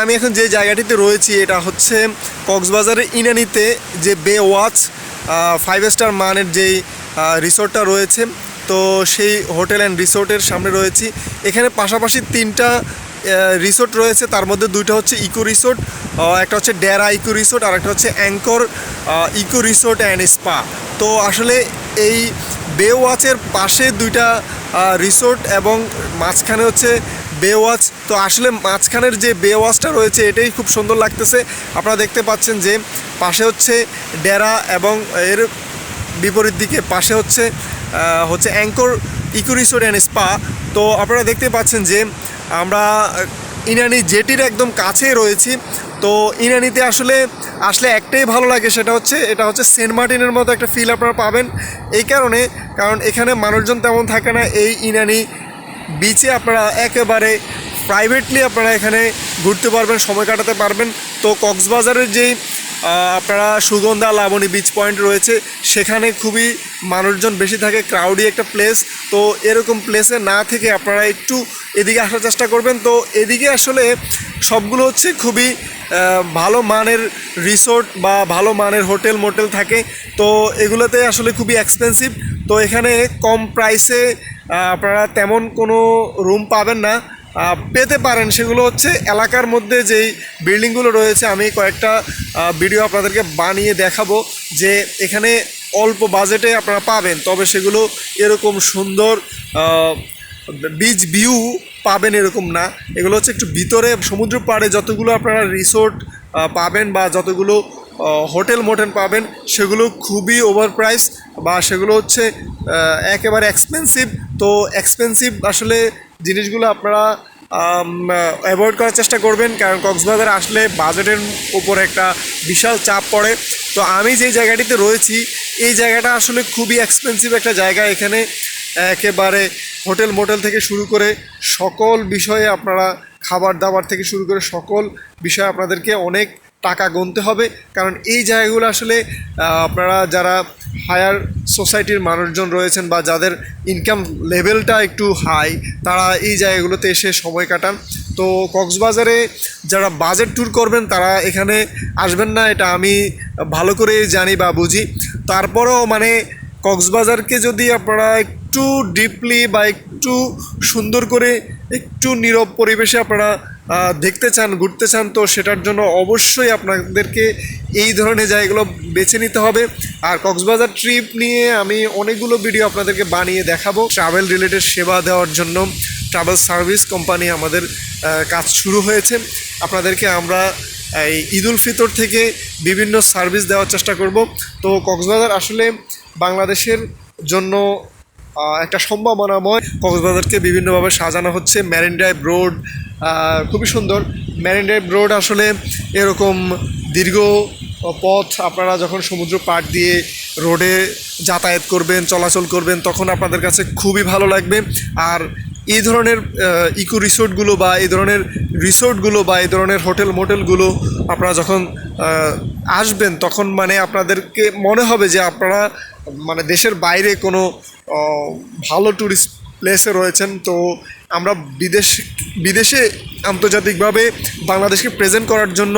আমি এখন যে জায়গাটিতে রয়েছি এটা হচ্ছে কক্সবাজারের ইনানিতে যে বে ওয়াচ 5 স্টার মানের যেই রিসোর্টটা রয়েছে, তো সেই হোটেল অ্যান্ড রিসোর্টের সামনে রয়েছি। এখানে পাশাপাশি 3টা রিসোর্ট রয়েছে, তার মধ্যে 2টা হচ্ছে ইকো রিসোর্ট, একটা হচ্ছে ডেরা ইকো রিসোর্ট আর একটা হচ্ছে anchor eco resort and spa. তো আসলে এই বে ওয়াচের পাশে 2টা রিসোর্ট এবং মাঝখানে হচ্ছে বে ওয়াচ। তো আসলে মাঝখানের যে বে ওয়াচটা রয়েছে এটাই খুব সুন্দর লাগতেছে। আপনারা দেখতে পাচ্ছেন যে পাশে হচ্ছে ডেরা এবং এর বিপরীত দিকে পাশে হচ্ছে anchor eco resort and spa. তো আপনারা দেখতে পাচ্ছেন যে আমরা ইনানি জেটির একদম কাছেই রয়েছি। তো ইনানিতে আসলে একটাই ভালো লাগে, এটা হচ্ছে সেন্ট মার্টিনের মতো একটা ফিল আপনারা পাবেন। এই কারণ এখানে মানুষজন তেমন থাকে না। এই ইনানি বিচে আপনারা একেবারে প্রাইভেটলি আপনারা এখানে ঘুরতে পারবেন, সময় কাটাতে পারবেন। তো কক্সবাজারের যেই আপনারা সুগন্ধা লাবণী বিচ পয়েন্ট রয়েছে সেখানে খুবই মানুষজন বেশি থাকে, ক্রাউডি একটা প্লেস। তো এরকম প্লেসে না থেকে আপনারা একটু এদিকে আসার চেষ্টা করবেন। তো এদিকে আসলে সবগুলো হচ্ছে খুবই ভালো মানের রিসোর্ট বা ভালো মানের হোটেল মোটেল থাকে। তো এগুলোতে আসলে খুবই এক্সপেন্সিভ। তো এখানে কম প্রাইসে আপনারা তেমন কোনো রুম পাবেন না, পেতে পারেন সেগুলো হচ্ছে এলাকার মধ্যে যেই বিল্ডিংগুলো রয়েছে। আমি কয়েকটা ভিডিও আপনাদেরকে বানিয়ে দেখাবো যে এখানে অল্প বাজেটে আপনারা পাবেন, তবে সেগুলো এরকম সুন্দর বিচ ভিউ পাবেন এরকম না। এগুলো হচ্ছে একটু ভিতরে সমুদ্র পাড়ে যতগুলো আপনারা রিসোর্ট পাবেন বা যতগুলো হোটেল মোটেল পাবেন সেগুলো খুবই ওভার প্রাইস বা সেগুলো হচ্ছে একেবারে এক্সপেন্সিভ। তো এক্সপেন্সিভ আসলে জিনিসগুলো আপনারা অ্যাভয়েড করার চেষ্টা করবেন, কারণ কক্সবাজার আসলে বাজেটের উপর একটা বিশাল চাপ পড়ে। তো আমি যেই জায়গাটিতে রয়েছি এই জায়গাটা আসলে খুবই এক্সপেন্সিভ একটা জায়গা। এখানে একেবারে হোটেল মোটেল থেকে শুরু করে সকল বিষয়ে আপনারা খাবার দাবার থেকে শুরু করে সকল বিষয়ে আপনাদেরকে অনেক টাকা গুনতে হবে, কারণ এই জায়গাগুলো আসলে আপনারা যারা হায়ার সোসাইটির মানুষজন রয়েছেন বা যাদের ইনকাম লেভেলটা একটু হাই তারা এই জায়গাগুলোতে এসে সময় কাটান। তো কক্সবাজারে যারা বাজেট ট্যুর করবেন তারা এখানে আসবেন না, এটা আমি ভালো করে জানি বা বুঝি। তারপরেও মানে কক্সবাজারকে যদি আপনারা একটু ডিপলি বা একটু সুন্দর করে একটু নীরব পরিবেশে আপনারা দেখতে চান, ঘুরতে চান, তো সেটার জন্য অবশ্যই আপনাদেরকে এই ধরনের জায়গাগুলো বেছে নিতে হবে। আর কক্সবাজার ট্রিপ নিয়ে আমি অনেকগুলো ভিডিও আপনাদেরকে বানিয়ে দেখাবো। ট্রাভেল রিলেটেড সেবা দেওয়ার জন্য ট্রাভেল সার্ভিস কোম্পানি আমাদের কাজ শুরু হয়েছে। আপনাদেরকে আমরা এই ঈদ উল ফিতর থেকে বিভিন্ন সার্ভিস দেওয়ার চেষ্টা করব। তো কক্সবাজার আসলে বাংলাদেশের জন্য একটা সম্ভাবনাময়। কক্সবাজারকে বিভিন্নভাবে সাজানো হচ্ছে। মেরিন ড্রাইভ রোড খুবই সুন্দর। মেরিন ড্রাইভ রোড আসলে এরকম দীর্ঘ পথ আপনারা যখন সমুদ্র পাড় দিয়ে রোডে যাতায়াত করবেন, চলাচল করবেন, তখন আপনাদের কাছে খুবই ভালো লাগবে। আর এই ধরনের ইকো রিসোর্টগুলো বা এই ধরনের রিসোর্টগুলো বা এই ধরনের হোটেল মোটেলগুলো আপনারা যখন আসবেন তখন মানে আপনাদেরকে মনে হবে যে আপনারা মানে দেশের বাইরে কোনো ভালো ট্যুরিস্ট প্লেসে রয়েছেন। তো আমরা বিদেশে আন্তর্জাতিকভাবে বাংলাদেশকে প্রেজেন্ট করার জন্য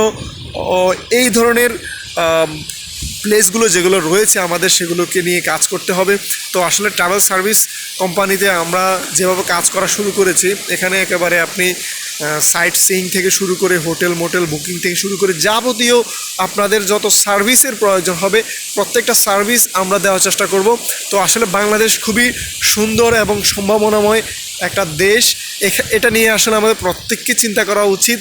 এই ধরনের প্লেসগুলো যেগুলো রয়েছে আমাদের সেগুলোকে নিয়ে কাজ করতে হবে। তো আসলে ট্রাভেল সার্ভিস কোম্পানিতে আমরা যেভাবে কাজ করা শুরু করেছি, এখানে একেবারে আপনি সাইট সিইং থেকে শুরু করে হোটেল মোটেল বুকিং থেকে শুরু করে যাবতীয় আপনাদের যত সার্ভিসের প্রয়োজন হবে প্রত্যেকটা সার্ভিস আমরা দেওয়ার চেষ্টা করব। তো আসলে বাংলাদেশ খুবই সুন্দর এবং সম্ভাবনাময় একটা দেশ। এটা নিয়ে আসলে আমাদের প্রত্যেককে চিন্তা করা উচিত।